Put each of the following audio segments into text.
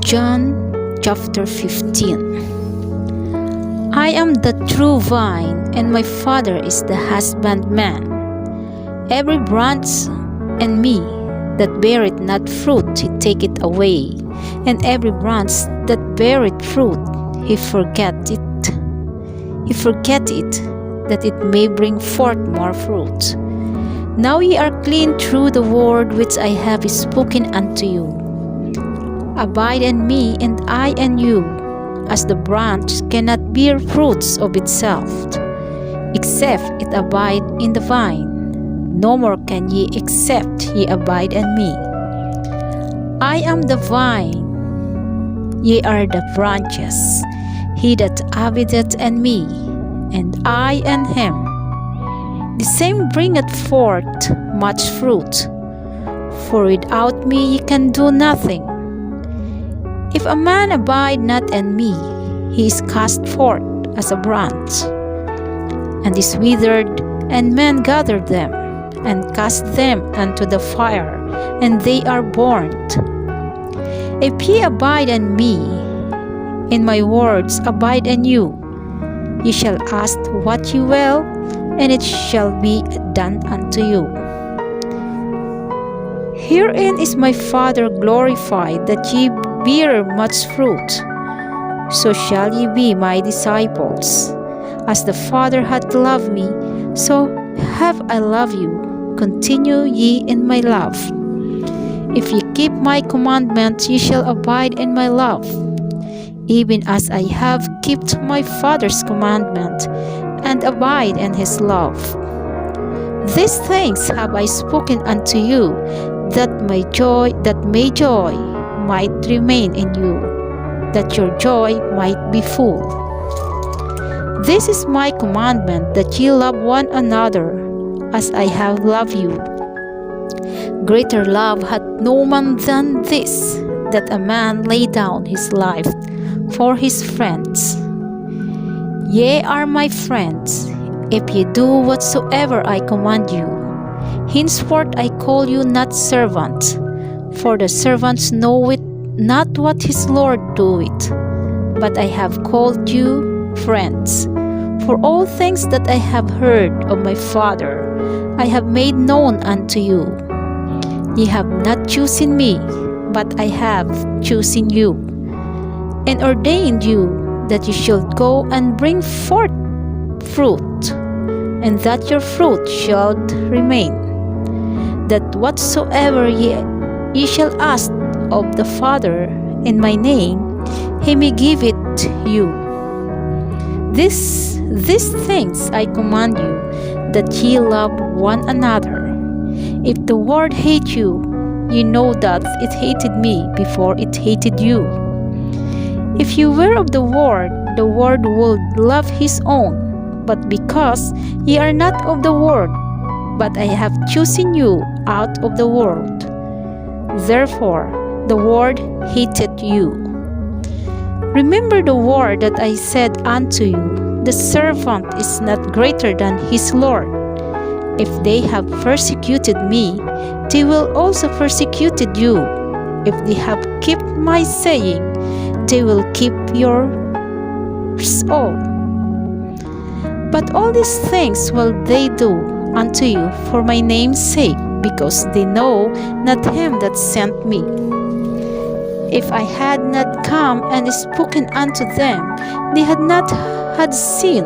John chapter 15. I am the true vine, and my Father is the husbandman. Every branch in me that beareth not fruit, he taketh away, and every branch that beareth fruit, he forgetteth it. He forgetteth that it may bring forth more fruit. Now ye are clean through the word which I have spoken unto you. Abide in me, and I in you, as the branch cannot bear fruits of itself, except it abide in the vine. No more can ye except ye abide in me. I am the vine, ye are the branches. He that abideth in me, and I in him, the same bringeth forth much fruit. For without me ye can do nothing. If a man abide not in me, he is cast forth as a branch, and is withered, and men gather them, and cast them unto the fire, and they are burnt. If ye abide in me, and my words abide in you, ye shall ask what ye will, and it shall be done unto you. Herein is my Father glorified, that ye bear much fruit. So shall ye be my disciples. As the Father hath loved me, so have I loved you. Continue ye in my love. If ye keep my commandments, ye shall abide in my love, even as I have kept my Father's commandment, and abide in his love. These things have I spoken unto you, that my joy might remain in you, that your joy might be full. This is my commandment, that ye love one another, as I have loved you. Greater love hath no man than this, that a man lay down his life for his friends. Ye are my friends, if ye do whatsoever I command you. Henceforth I call you not servants, for the servants knoweth not what his Lord doeth, but I have called you friends. For all things that I have heard of my Father, I have made known unto you. Ye have not chosen me, but I have chosen you, and ordained you that ye should go and bring forth fruit, and that your fruit shall remain, that whatsoever ye shall ask of the Father in my name, he may give it you. These things I command you, that ye love one another. If the world hate you, ye know that it hated me before it hated you. If you were of the world would love his own. But because ye are not of the world, but I have chosen you out of the world, therefore the world hated you. Remember the word that I said unto you, the servant is not greater than his Lord. If they have persecuted me, they will also persecute you. If they have kept my saying, they will keep yours all. But all these things will they do unto you for my name's sake, because they know not him that sent me. If I had not come and spoken unto them, they had not had sin,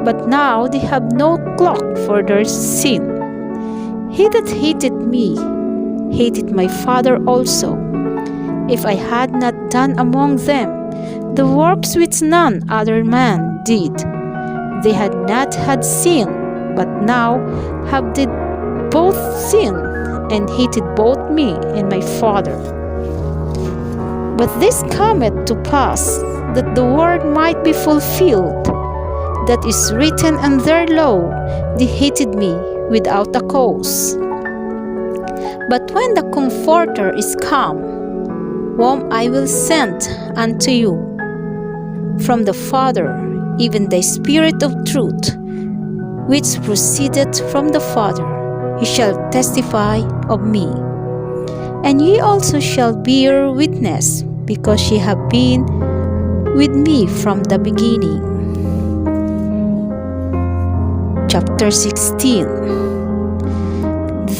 but now they have no cloak for their sin. He that hated me hated my Father also. If I had not done among them the works which none other man did, they had not had sin, but now have they both sinned, and hated both me and my Father. But this cometh to pass, that the word might be fulfilled, that is written in their law, they hated me without a cause. But when the Comforter is come, whom I will send unto you from the Father, even the Spirit of truth, which proceedeth from the Father, he shall testify of me. And ye also shall bear witness, because ye have been with me from the beginning. Chapter 16.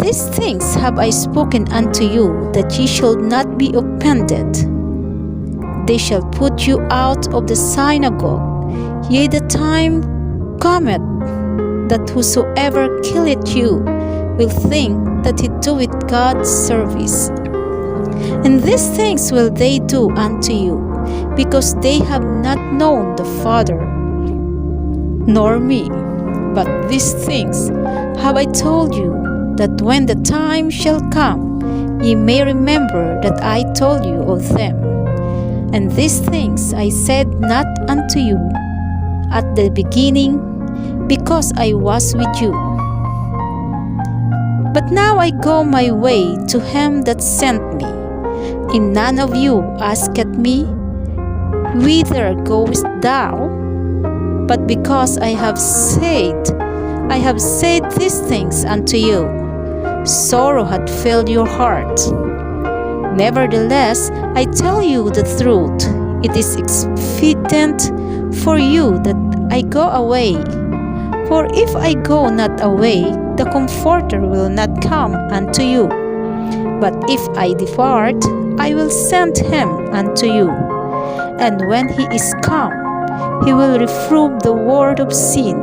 These things have I spoken unto you, that ye shall not be offended. They shall put you out of the synagogue. Yea, the time cometh, that whosoever killeth you will think that he doeth God's service. And these things will they do unto you, because they have not known the Father, nor me. But these things have I told you, that when the time shall come, ye may remember that I told you of them. And these things I said not unto you at the beginning, because I was with you. But now I go my way to him that sent me, and none of you asketh me, Whither goest thou? But because I have said these things unto you, sorrow hath filled your heart. Nevertheless, I tell you the truth, it is expedient for you that I go away. For if I go not away, the Comforter will not come unto you. But if I depart, I will send him unto you. And when he is come, he will reprove the world of sin,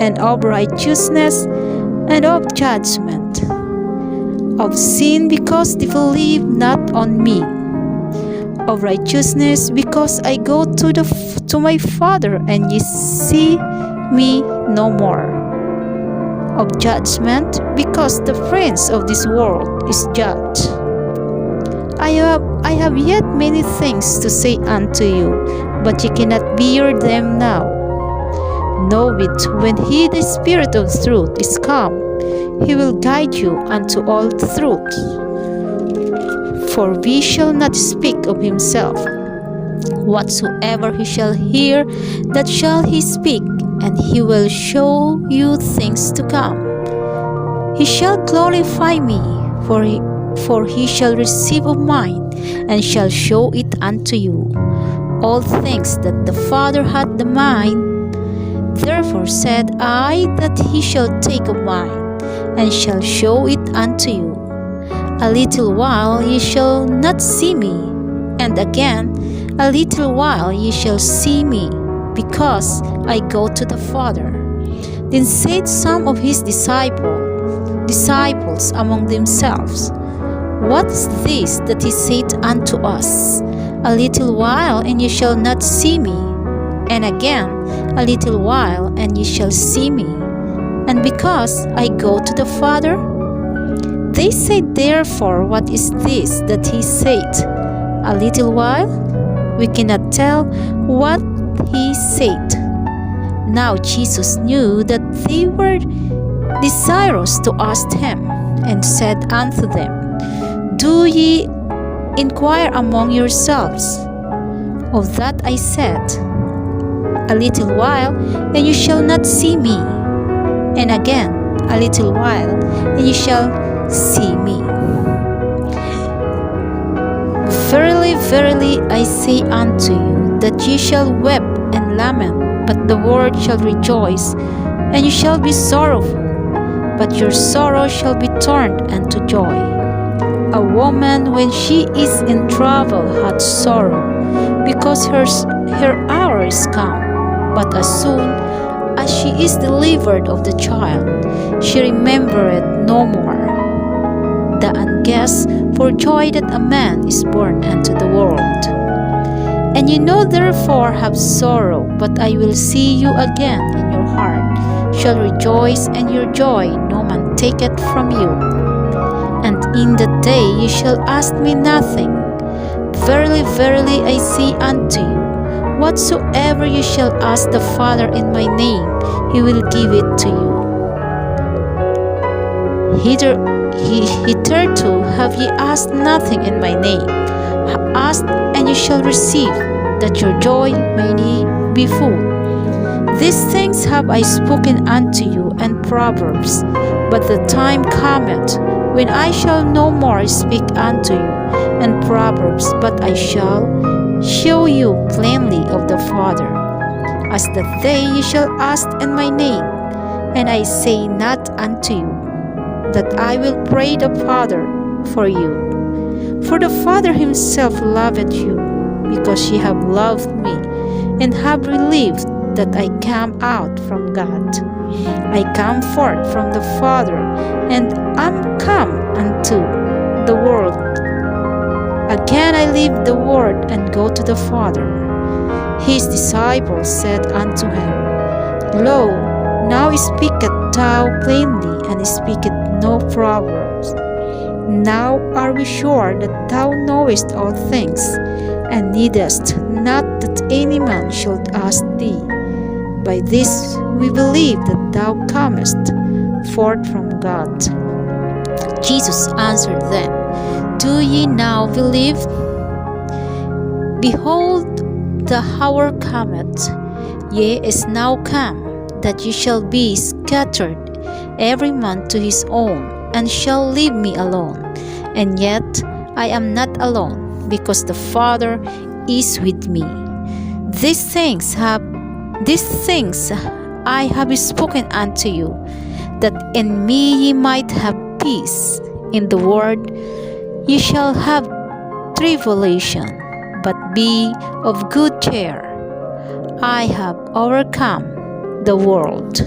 and of righteousness, and of judgment. Of sin, because they believe not on me. Of righteousness, because I go to my Father, and ye see me no more. Of judgment, because the prince of this world is judged. I have yet many things to say unto you, but ye cannot bear them now. Know it, when he, the Spirit of truth, is come, he will guide you unto all truth. For he shall not speak of himself. Whatsoever he shall hear, that shall he speak, and he will show you things to come. He shall glorify me, for he shall receive of mine, and shall show it unto you. All things that the Father hath the mine, therefore said I, that he shall take of mine, and shall show it unto you. A little while ye shall not see me, and again a little while ye shall see me, because I go to the Father. Then said some of his disciples among themselves, What is this that he saith unto us? A little while, and ye shall not see me, and again a little while, and ye shall see me, and because I go to the Father? They said therefore, What is this that he saith? A little while? We cannot tell what he said. Now Jesus knew that they were desirous to ask him, and said unto them, Do ye inquire among yourselves? Of that I said, A little while, and you shall not see me, and again a little while, and you shall see me. Verily, verily, I say unto you, that ye shall weep and lament, but the world shall rejoice, and ye shall be sorrowful, but your sorrow shall be turned unto joy. A woman, when she is in trouble, hath sorrow, because her hour is come. But as soon as she is delivered of the child, she remembereth no more the anguish for joy that a man is born unto the world. And ye know therefore have sorrow, but I will see you again, and your heart shall rejoice, and your joy no man taketh from you. And in that day ye shall ask me nothing. Verily, verily, I say unto you, whatsoever ye shall ask the Father in my name, he will give it to you. Hitherto have ye asked nothing in my name. Ask, and ye shall receive, that your joy may be full. These things have I spoken unto you in Proverbs, but the time cometh when I shall no more speak unto you and Proverbs, but I shall show you plainly of the Father. As that day ye shall ask in my name, and I say not unto you that I will pray the Father for you. For the Father himself loveth you, because ye have loved me, and have believed that I came out from God. I come forth from the Father, and am come unto the world. Again I leave the world, and go to the Father. His disciples said unto him, Lo, now speaketh thou plainly, and speaketh no proverbs. Now are we sure that thou knowest all things, and needest not that any man should ask thee. By this we believe that thou comest forth from God. Jesus answered them, Do ye now believe? Behold, the hour cometh, yea, is now come, that ye shall be scattered, every man to his own, and shall leave me alone. And yet I am not alone, because the Father is with me. These things I have spoken unto you, that in me ye might have peace. In the world ye shall have tribulation, but be of good cheer. I have overcome the world.